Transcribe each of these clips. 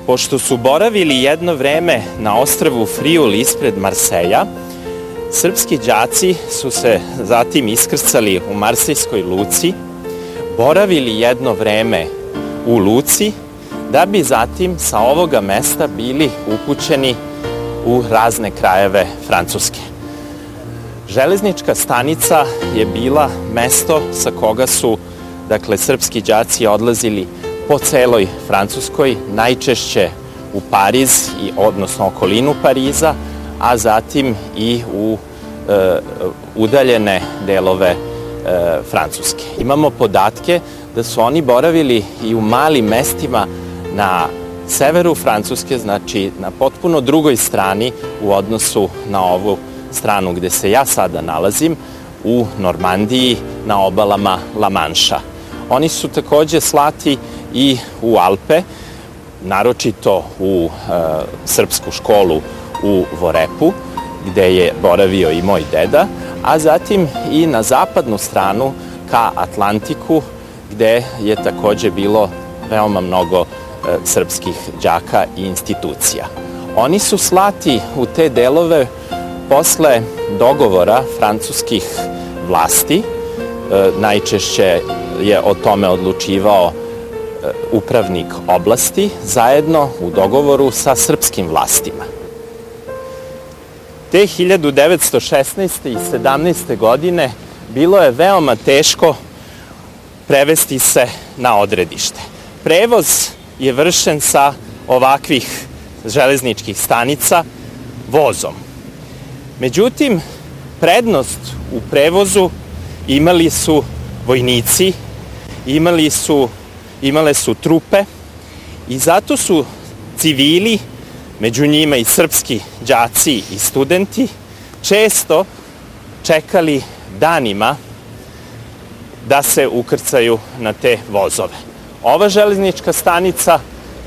Pošto su boravili jedno vreme na ostrvu Friul ispred Marseja, srpski đaci su se zatim iskrcali u marsejskoj luci, boravili jedno vreme u luci, da bi zatim sa ovoga mesta bili upućeni u razne krajeve Francuske. Železnička stanica je bila mesto sa koga su, srpski đaci odlazili po celoj Francuskoj, najčešće u Pariz, odnosno okolinu Pariza, a zatim i u udaljene delove Francuske. Imamo podatke da su oni boravili i u malim mestima na severu Francuske, znači na potpuno drugoj strani u odnosu na ovu stranu gde se ja sada nalazim, u Normandiji na obalama La Manša. Oni su takođe slati i u Alpe, naročito u srpsku školu u Vorepu, gde je boravio i moj deda, a zatim i na zapadnu stranu ka Atlantiku, gde je takođe bilo veoma mnogo srpskih đaka i institucija. Oni su slati u te delove posle dogovora francuskih vlasti. Najčešće je o tome odlučivao upravnik oblasti, zajedno u dogovoru sa srpskim vlastima. Te 1916. i 17. godine bilo je veoma teško prevesti se na odredište. Prevoz je vršen sa ovakvih železničkih stanica vozom. Međutim, prednost u prevozu imali su vojnici, imale su trupe i zato su civili, među njima i srpski đaci i studenti, često čekali danima da se ukrcaju na te vozove. Ova železnička stanica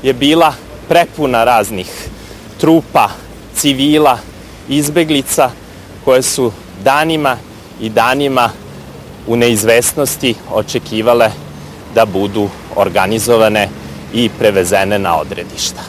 je bila prepuna raznih trupa, civila, izbeglica koje su danima i danima u neizvesnosti očekivale da budu organizovane i prevezene na odredišta.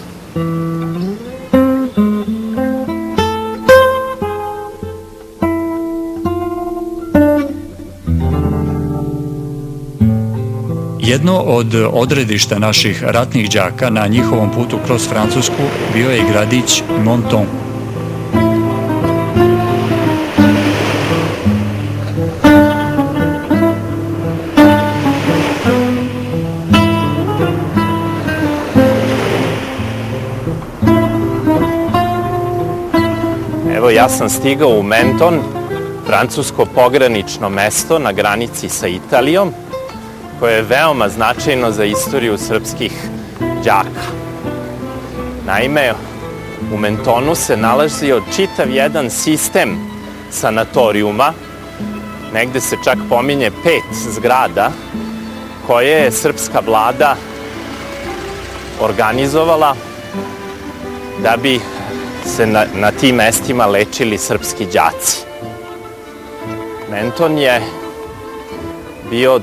Jedno od odredišta naših ratnih đaka na njihovom putu kroz Francusku bio je i gradić Menton. Evo, ja sam stigao u Menton, francusko pogranično mesto na granici sa Italijom, koje je veoma značajno za istoriju srpskih đaka. Naime, u Mentonu se nalazio čitav jedan sistem sanatorijuma, negde se čak pominje 5 zgrada, koje je srpska vlada organizovala da bi se na tim mestima lečili srpski đaci. Menton je bio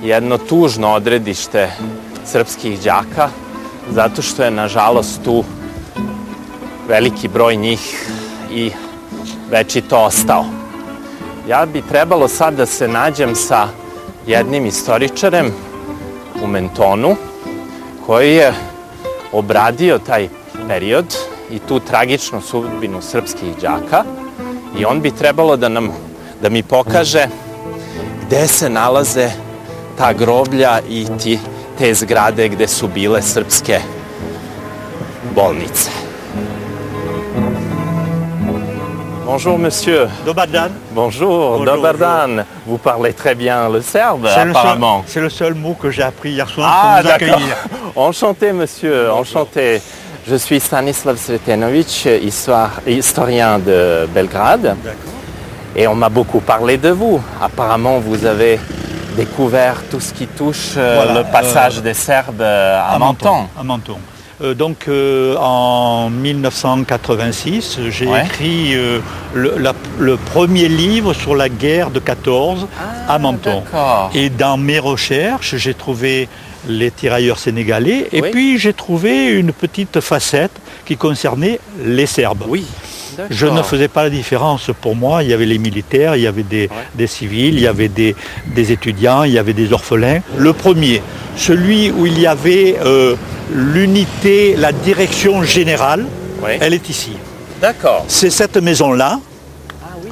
jedno tužno odredište srpskih đaka, zato što je, nažalost, tu veliki broj njih i večito ostao. Ja bi trebalo sad da se nađem sa jednim istoričarem u Mentonu, koji je obradio taj period i tu tragičnu sudbinu srpskih đaka, i on bi trebalo da mi pokaže gde se nalaze ta groblja i te zgrade gde su bile srpske bolnice. Bonjour, monsieur. Dobar dan. Bonjour, dobar dan. Vous parlez très bien le serbe, apparemment. C'est le seul mot que j'ai appris hier soir pour vous accueillir. Enchanté, monsieur, enchanté. Je suis Stanislav Sretenović, historien de Belgrade. D'accord. Et on m'a beaucoup parlé de vous. Apparemment, vous avez découvert tout ce qui touche le passage des Serbes à Menton. À Menton. En 1986, j'ai écrit le premier livre sur la guerre de 14 à Menton. D'accord. Et dans mes recherches, j'ai trouvé les tirailleurs sénégalais. Et Oui. puis j'ai trouvé une petite facette qui concernait les Serbes. Oui. Je ne faisais pas la différence pour moi. Il y avait les militaires, il y avait des civils, il y avait des étudiants, il y avait des orphelins. Le premier, celui où il y avait l'unité, la direction générale, Oui. elle est ici. D'accord. C'est cette maison-là Ah oui.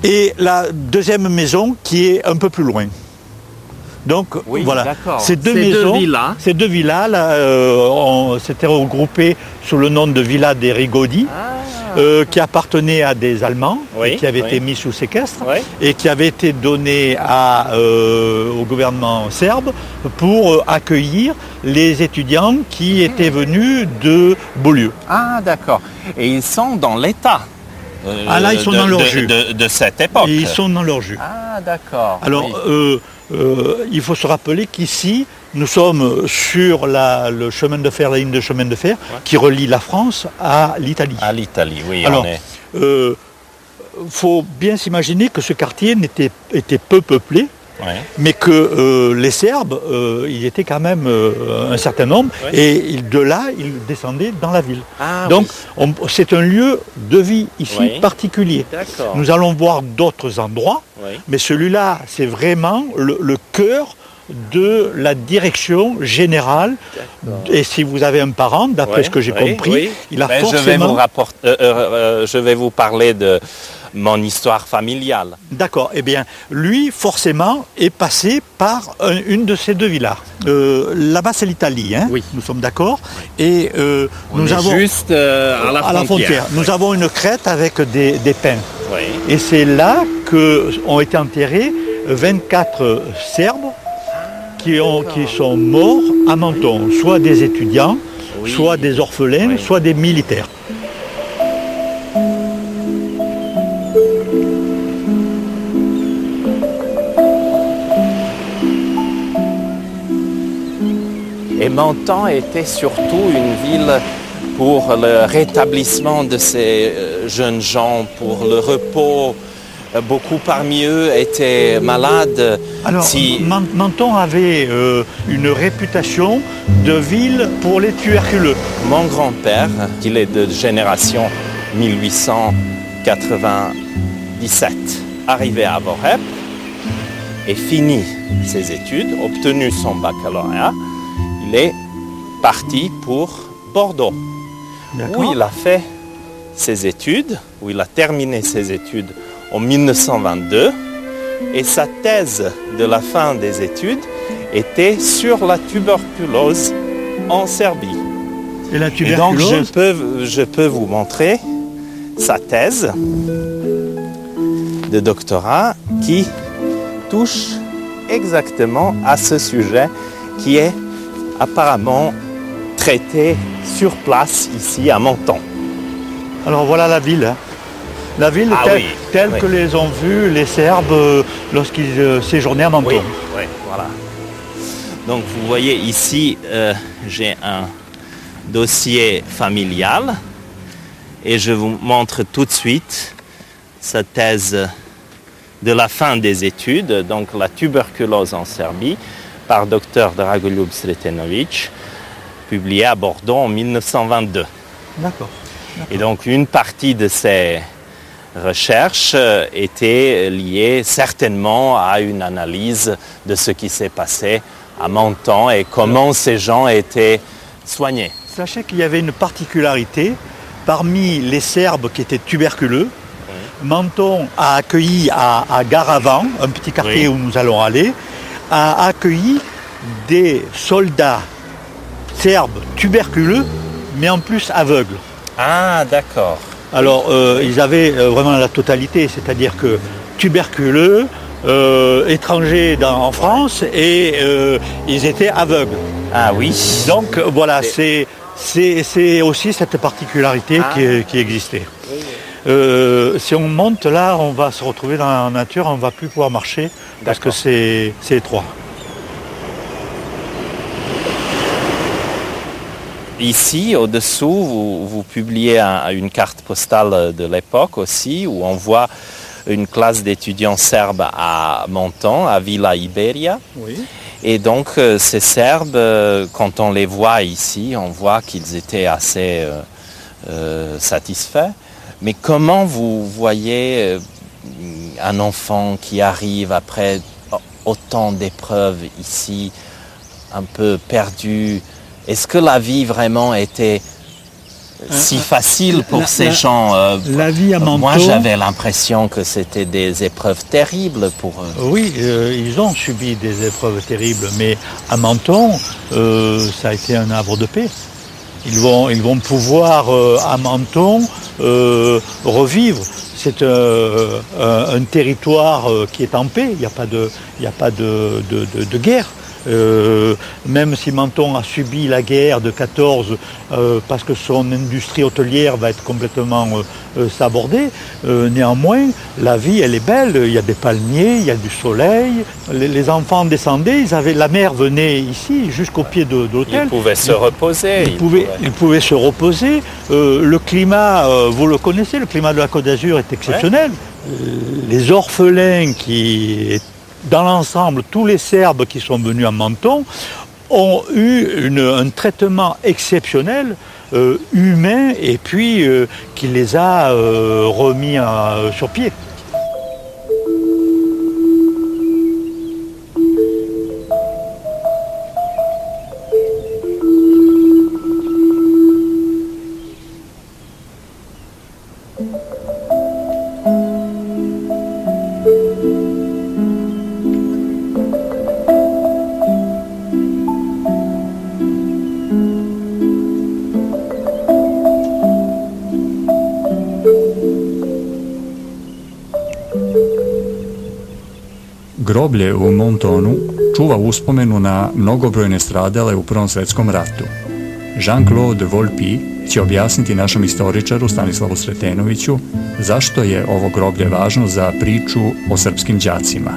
et la deuxième maison qui est un peu plus loin. Donc Oui, voilà, d'accord. ces deux Ces deux maisons, villas. ces deux villas, là, on s'était regroupés sous le nom de Villa des Rigodi. Qui appartenait à des Allemands, Oui, qui avaient oui. été mis sous séquestre Oui. et qui avaient été donnés au gouvernement serbe pour accueillir les étudiants qui étaient venus de Beaulieu. Ah, d'accord. Et ils sont dans l'état. Ah, là, ils sont dans leur jus. De cette époque. Et ils sont dans leur jus. Ah, d'accord. Alors, oui. il faut se rappeler qu'ici, nous sommes sur le chemin de fer, la ligne de chemin de fer, qui relie la France à l'Italie. À l'Italie, oui. Alors, on est... faut bien s'imaginer que ce quartier était peu peuplé, ouais. mais que les Serbes, il y était quand même un certain nombre, et de là, ils descendaient dans la ville. Ah, Donc, c'est un lieu de vie ici Oui. particulier. D'accord. Nous allons voir d'autres endroits, Oui. mais celui-là, c'est vraiment le cœur de la direction générale. Et si vous avez un parent, d'après ce que j'ai compris, il a forcément... Je vais vous parler de mon histoire familiale. D'accord. Eh bien, lui, forcément, est passé par une de ces deux villas. Là-bas, c'est l'Italie, hein. Oui. Nous sommes d'accord. Et Nous nous avons... juste à la frontière. Nous avons une crête avec des pins. Oui. Et c'est là qu'ont été enterrés 24 Serbes qui sont morts à Menton, soit des étudiants, Oui. soit des orphelins, Oui. soit des militaires. Et Menton était surtout une ville pour le rétablissement de ces jeunes gens, pour le repos. Beaucoup parmi eux étaient malades. Alors, Menton avait une réputation de ville pour les tuberculeux. Mon grand-père, qui est de génération 1897, arrivé à Vorep et fini ses études, obtenu son baccalauréat, il est parti pour Bordeaux, où il a fait ses études, où il a terminé ses études en 1922, et sa thèse de la fin des études était sur la tuberculose en Serbie. Et la Et donc tuberculose, je peux vous montrer sa thèse de doctorat qui touche exactement à ce sujet qui est apparemment traité sur place ici à Menton. alors voilà la ville. Hein. La ville telle que les ont vus les Serbes lorsqu'ils séjournaient à Menton. Oui, voilà. Donc vous voyez ici, j'ai un dossier familial et je vous montre tout de suite sa thèse de la fin des études, donc la tuberculose en Serbie, par Dr Dragoljub Sretenović, publié à Bordeaux en 1922. D'accord. Et donc une partie de ces recherches était liée certainement à une analyse de ce qui s'est passé à Menton et comment ces gens étaient soignés. Sachez qu'il y avait une particularité parmi les Serbes qui étaient tuberculeux. Menton a accueilli à Garavant, un petit quartier où nous allons aller, a accueilli des soldats serbes tuberculeux, mais en plus aveugles. Ah, d'accord. Alors, ils avaient vraiment la totalité, c'est-à-dire que tuberculeux, étrangers en France, et ils étaient aveugles. Ah oui. Donc voilà, c'est aussi cette particularité qui existait. Si on monte là, on va se retrouver dans la nature, on ne va plus pouvoir marcher parce que c'est étroit. Ici, au-dessous, vous publiez une carte postale de l'époque aussi, où on voit une classe d'étudiants serbes à Menton, à Villa Iberia. Oui. Et donc ces Serbes, quand on les voit ici, on voit qu'ils étaient assez satisfaits. Mais comment vous voyez un enfant qui arrive après autant d'épreuves ici, un peu perdu? Est-ce que la vie vraiment était si facile pour ces gens? La vie à Menton... Moi, j'avais l'impression que c'était des épreuves terribles pour eux. Oui, ils ont subi des épreuves terribles, mais à Menton, ça a été un havre de paix. Ils vont pouvoir, à Menton, revivre. C'est un territoire qui est en paix, il n'y a pas de guerre. Même si Menton a subi la guerre de 14 parce que son industrie hôtelière va être complètement sabordée, néanmoins la vie elle est belle, il y a des palmiers, il y a du soleil, les enfants descendaient, la mer venait ici jusqu'au pied de l'hôtel. Ils pouvaient se reposer. Ils pouvaient se reposer. Le climat, vous le connaissez, le climat de la Côte d'Azur est exceptionnel. Ouais. Les orphelins dans l'ensemble, tous les Serbes qui sont venus à Menton ont eu un traitement exceptionnel, humain, et puis qui les a remis sur pied. Groblje u Montonu čuva uspomenu na mnogobrojne stradale u Prvom svjetskom ratu. Jean-Claude Volpi će objasniti našem istoričaru Stanislavu Sretenoviću zašto je ovo groblje važno za priču o srpskim đacima.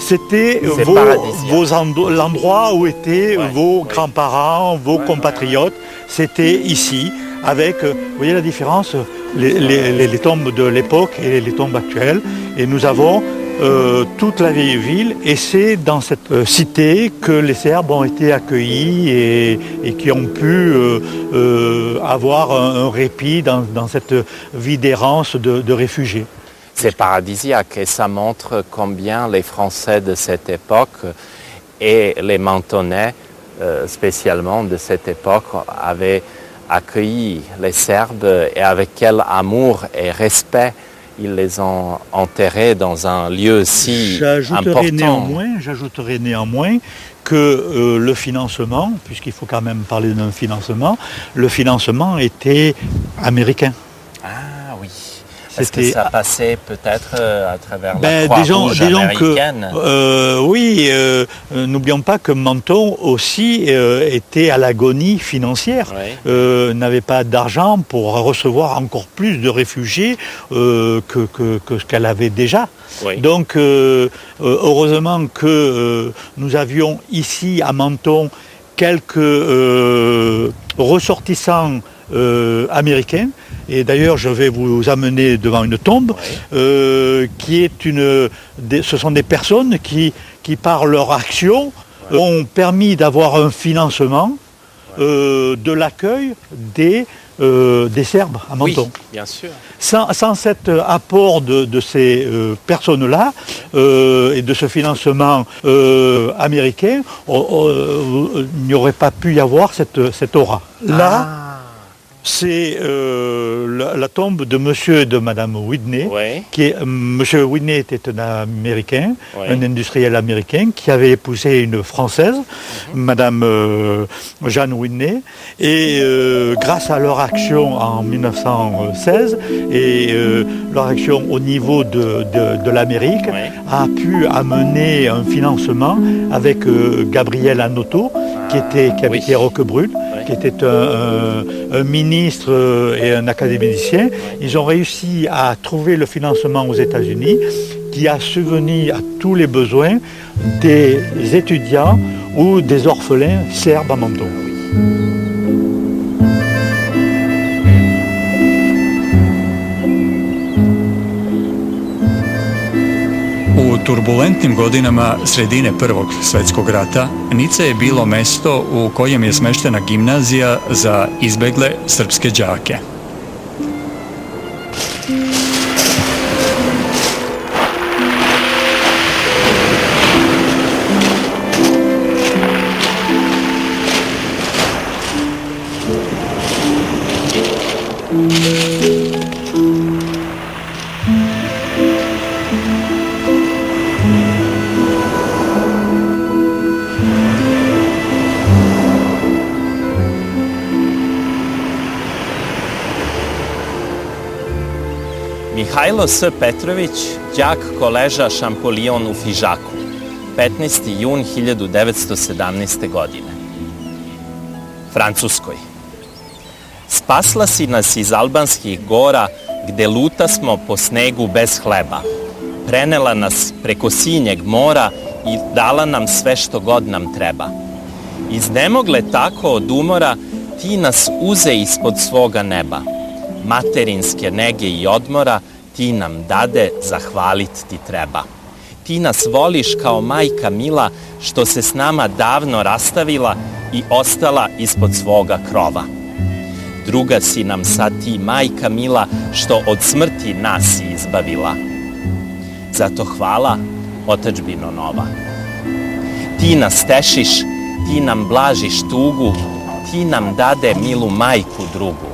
C'était l'endroit où étaient vos grands-parents, vos compatriotes. C'était ici, avec, vous voyez la différence, les tombes de l'époque et les tombes actuelles. Et nous avons toute la vieille ville, et c'est dans cette cité que les Serbes ont été accueillis et qui ont pu avoir un répit dans cette vie d'errance de réfugiés. C'est paradisiaque et ça montre combien les Français de cette époque et les Mentonnais spécialement de cette époque avaient accueilli les Serbes et avec quel amour et respect ils les ont enterrés dans un lieu si important. J'ajouterai néanmoins que le financement, puisqu'il faut quand même parler d'un financement, le financement était américain. Ah oui. Est-ce que ça passait peut-être à travers la Croix-Rouge américaine? Oui, n'oublions pas que Menton aussi était à l'agonie financière, n'avait pas d'argent pour recevoir encore plus de réfugiés que ce qu'elle avait déjà. Oui. Donc heureusement que nous avions ici à Menton quelques ressortissants américains. Et d'ailleurs, je vais vous amener devant une tombe qui est ce sont des personnes qui par leur action, ont permis d'avoir un financement de l'accueil des Serbes à Menton. Oui, bien sûr. Sans cet apport de ces personnes-là et de ce financement américain, il n'y aurait pas pu y avoir cette aura. Là, c'est la tombe de monsieur et de madame Whitney. Monsieur Whitney était un Américain, un industriel américain qui avait épousé une Française, madame Jeanne Whitney, et grâce à leur action en 1916 et leur action au niveau de l'Amérique, a pu amener un financement avec Gabriel Hanotto, qui habitait Roquebrune, qui était un ministre et un académicien. Ils ont réussi à trouver le financement aux États-Unis qui a subvenu à tous les besoins des étudiants ou des orphelins serbes à Menton. turbulentnim godinama sredine Prvog svjetskog rata Nice je bilo mesto u kojem je smeštena gimnazija za izbegle srpske đake. Mihajlo S. Petrović, đak koleža Šampolion u Fižaku, 15. jun 1917. godine. Francuskoj. Spasla si nas iz albanskih gora, gde luta smo po snegu bez hleba. Prenela nas preko sinjeg mora i dala nam sve što god nam treba. Iznemogle tako od umora, ti nas uze ispod svoga neba. Materinske nege i odmora ti nam dade, zahvalit ti treba. Ti nas voliš kao majka mila, što se s nama davno rastavila i ostala ispod svoga krova. Druga si nam sad ti, majka mila, što od smrti nas si izbavila. Zato hvala, otadžbino nova. Ti nas tešiš, ti nam blažiš tugu, ti nam dade milu majku drugu.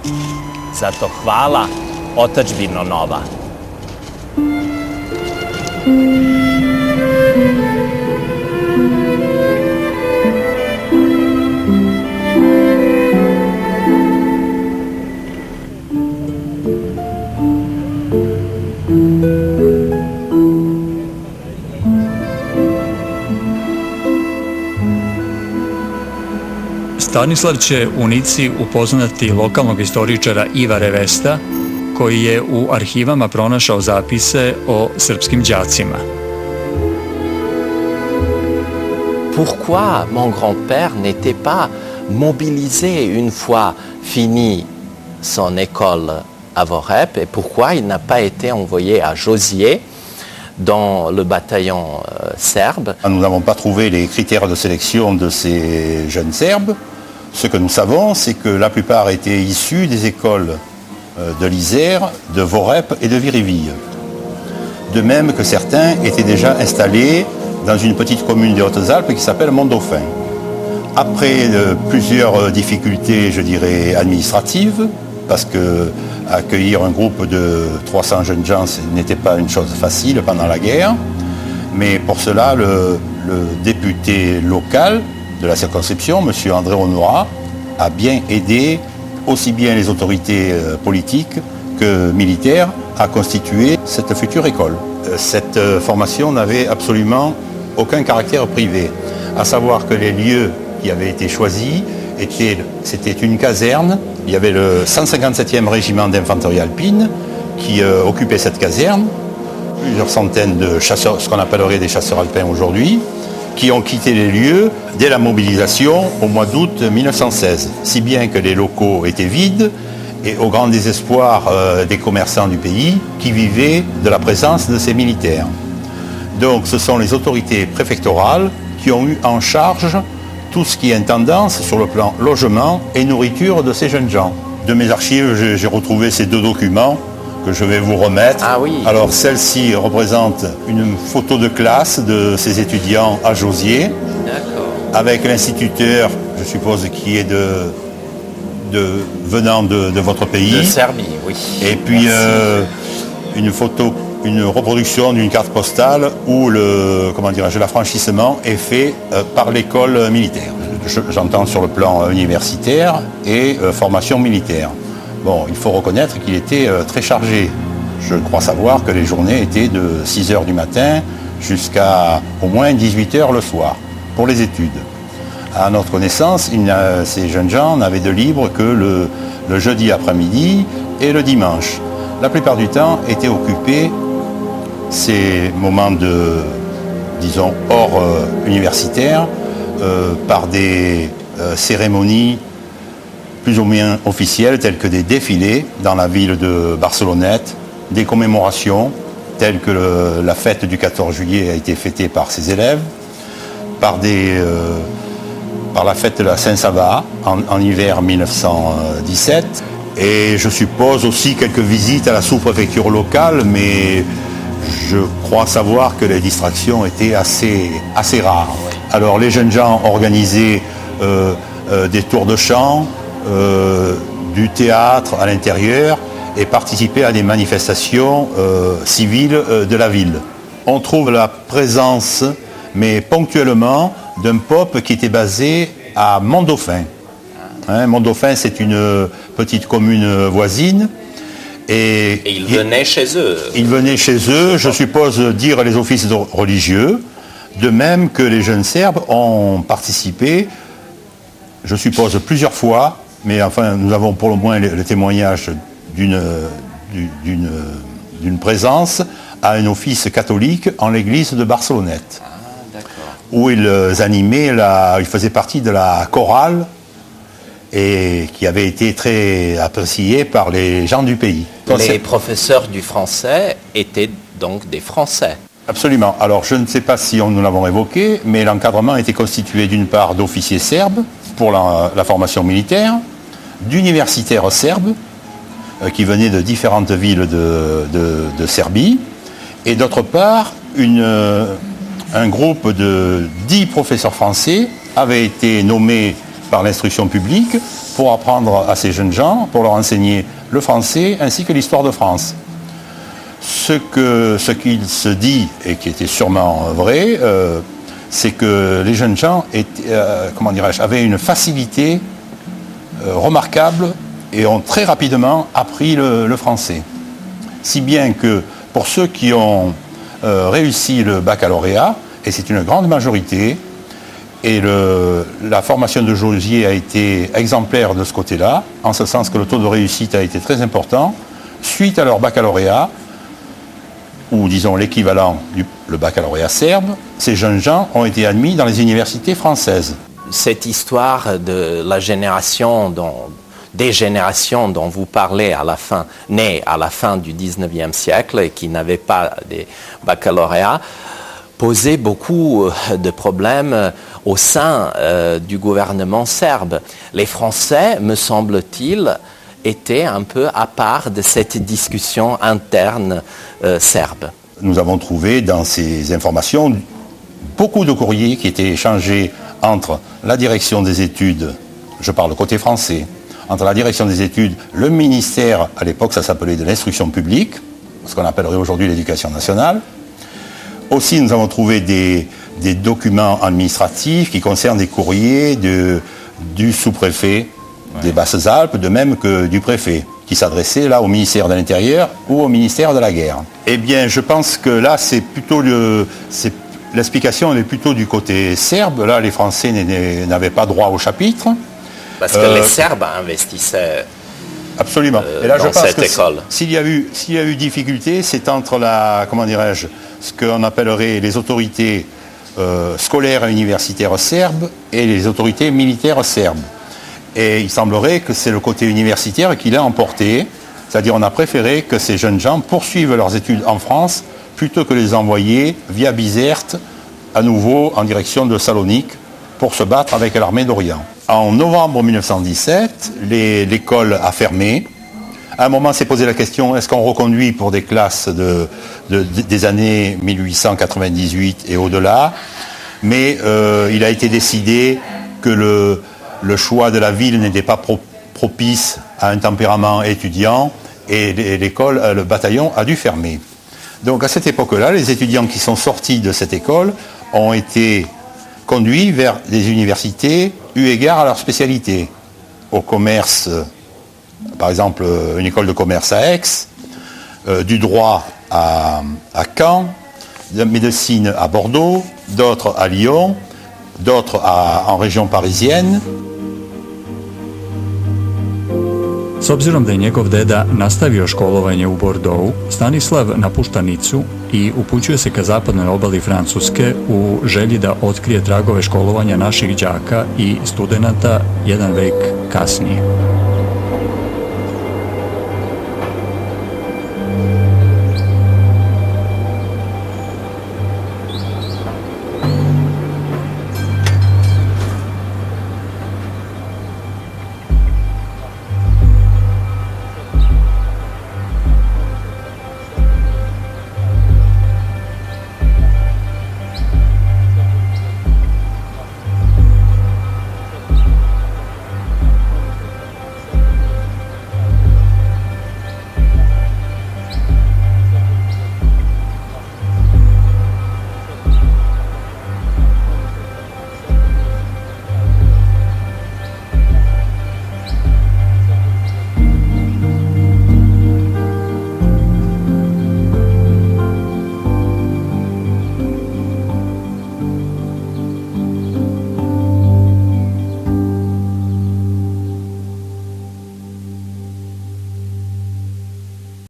Zato hvala, otadžbino nova. Stanislav će u Nici upoznati lokalnog istoričara Iva Revesta, koji je u arhivama pronašao zapise o srpskim đacima. Pourquoi mon grand-père n'était pas mobilisé une fois fini son école à Vorep et pourquoi il n'a pas été envoyé à Josier dans le bataillon serbe? Nous n'avons pas trouvé les critères de sélection de ces jeunes Serbes. Ce que nous savons, c'est que la plupart étaient issus des écoles de l'Isère, de Vorep et de Viriville. De même que certains étaient déjà installés dans une petite commune des Hautes-Alpes qui s'appelle Mont-Dauphin. Après plusieurs difficultés, je dirais, administratives, parce que accueillir un groupe de 300 jeunes gens n'était pas une chose facile pendant la guerre, mais pour cela, le député local de la circonscription, M. André Honora, a bien aidé aussi bien les autorités politiques que militaires à constituer cette future école. Cette formation n'avait absolument aucun caractère privé, à savoir que les lieux qui avaient été choisis, c'était une caserne. Il y avait le 157e régiment d'infanterie alpine qui occupait cette caserne, plusieurs centaines de chasseurs, ce qu'on appellerait des chasseurs alpins aujourd'hui, qui ont quitté les lieux dès la mobilisation au mois d'août 1916, si bien que les locaux étaient vides et au grand désespoir des commerçants du pays qui vivaient de la présence de ces militaires. Donc ce sont les autorités préfectorales qui ont eu en charge tout ce qui est intendance sur le plan logement et nourriture de ces jeunes gens. De mes archives, j'ai retrouvé ces deux documents que je vais vous remettre. Ah oui. Alors celle-ci représente une photo de classe de ces étudiants à Josier, avec l'instituteur, je suppose, qui est venant de votre pays. De Serbie, oui. Et puis une photo, une reproduction d'une carte postale où l'affranchissement est fait par l'école militaire. J'entends sur le plan universitaire et formation militaire. Bon, il faut reconnaître qu'il était très chargé. Je crois savoir que les journées étaient de 6 h du matin jusqu'à au moins 18 h le soir pour les études. À notre connaissance, ces jeunes gens n'avaient de libre que le jeudi après-midi et le dimanche. La plupart du temps étaient occupés ces moments de, disons, hors universitaire par des cérémonies plus ou moins officielles telles que des défilés dans la ville de Barcelonnette, des commémorations telles que la fête du 14 juillet a été fêtée par ses élèves, par la fête de la Saint-Sava en hiver 1917. Et je suppose aussi quelques visites à la sous-préfecture locale, mais je crois savoir que les distractions étaient assez rares. Alors les jeunes gens organisaient des tours de chant, du théâtre à l'intérieur et participaient à des manifestations civiles de la ville. On trouve la présence, mais ponctuellement, d'un pop qui était basé à Mont-Dauphin. Mont-Dauphin, c'est une petite commune voisine. Et ils venaient chez eux. Ils venaient chez eux, je suppose, dire les offices religieux, de même que les jeunes Serbes ont participé, je suppose, plusieurs fois, mais enfin, nous avons pour le moins le témoignage d'une présence à un office catholique en l'église de Barcelonnette, où ils animaient, ils faisaient partie de la chorale et qui avait été très appréciée par les gens du pays. Les professeurs du français étaient donc des Français. Absolument. Alors je ne sais pas si nous l'avons évoqué, mais l'encadrement était constitué d'une part d'officiers serbes pour la formation militaire, d'universitaires serbes qui venaient de différentes villes de Serbie, et d'autre part un groupe de 10 professeurs français avait été nommé par l'instruction publique pour apprendre à ces jeunes gens, pour leur enseigner le français ainsi que l'histoire de France. Ce qu'il se dit, et qui était sûrement vrai, c'est que les jeunes gens avaient une facilité remarquable et ont très rapidement appris le français. Si bien que pour ceux qui ont réussi le baccalauréat, et c'est une grande majorité, et la formation de geôlier a été exemplaire de ce côté-là, en ce sens que le taux de réussite a été très important, suite à leur baccalauréat, ou disons l'équivalent du baccalauréat serbe, ces jeunes gens ont été admis dans les universités françaises. Cette histoire de la génération des générations dont vous parlez nées à la fin du 19e siècle et qui n'avaient pas de baccalauréat, posait beaucoup de problèmes au sein du gouvernement serbe. Les Français, me semble-t-il, étaient un peu à part de cette discussion interne serbe. Nous avons trouvé dans ces informations beaucoup de courriers qui étaient échangés entre la direction des études, je parle côté français, entre la direction des études, le ministère, à l'époque ça s'appelait de l'instruction publique, ce qu'on appellerait aujourd'hui l'éducation nationale. Aussi nous avons trouvé des documents administratifs qui concernent des courriers du sous-préfet des Basses-Alpes, de même que du préfet, qui s'adressait là au ministère de l'Intérieur ou au ministère de la Guerre. Eh bien, je pense que là, c'est plutôt l'explication est plutôt du côté serbe. Là, les Français n'avaient pas droit au chapitre. Parce que les Serbes investissaient absolument. Et là, dans je pense cette que école. S'il y a eu difficulté, c'est entre ce qu'on appellerait les autorités scolaires et universitaires serbes et les autorités militaires serbes. Et il semblerait que c'est le côté universitaire qui l'a emporté, c'est-à-dire on a préféré que ces jeunes gens poursuivent leurs études en France plutôt que les envoyer via Bizerte à nouveau en direction de Salonique pour se battre avec l'armée d'Orient. En novembre 1917, l'école a fermé. À un moment, s'est posé la question, est-ce qu'on reconduit pour des classes des années 1898 et au-delà? Mais il a été décidé que le choix de la ville n'était pas propice à un tempérament étudiant et l'école, le bataillon a dû fermer. Donc à cette époque-là, les étudiants qui sont sortis de cette école ont été conduits vers des universités eu égard à leur spécialité. Au commerce, par exemple une école de commerce à Aix, du droit à Caen, de médecine à Bordeaux, d'autres à Lyon, d'autres en région parisienne. S obzirom da je njegov deda nastavio školovanje u Bordeauxu, Stanislav napušta Nicu i upućuje se ka zapadnoj obali Francuske u želji da otkrije tragove školovanja naših đaka i studenata jedan vek kasnije.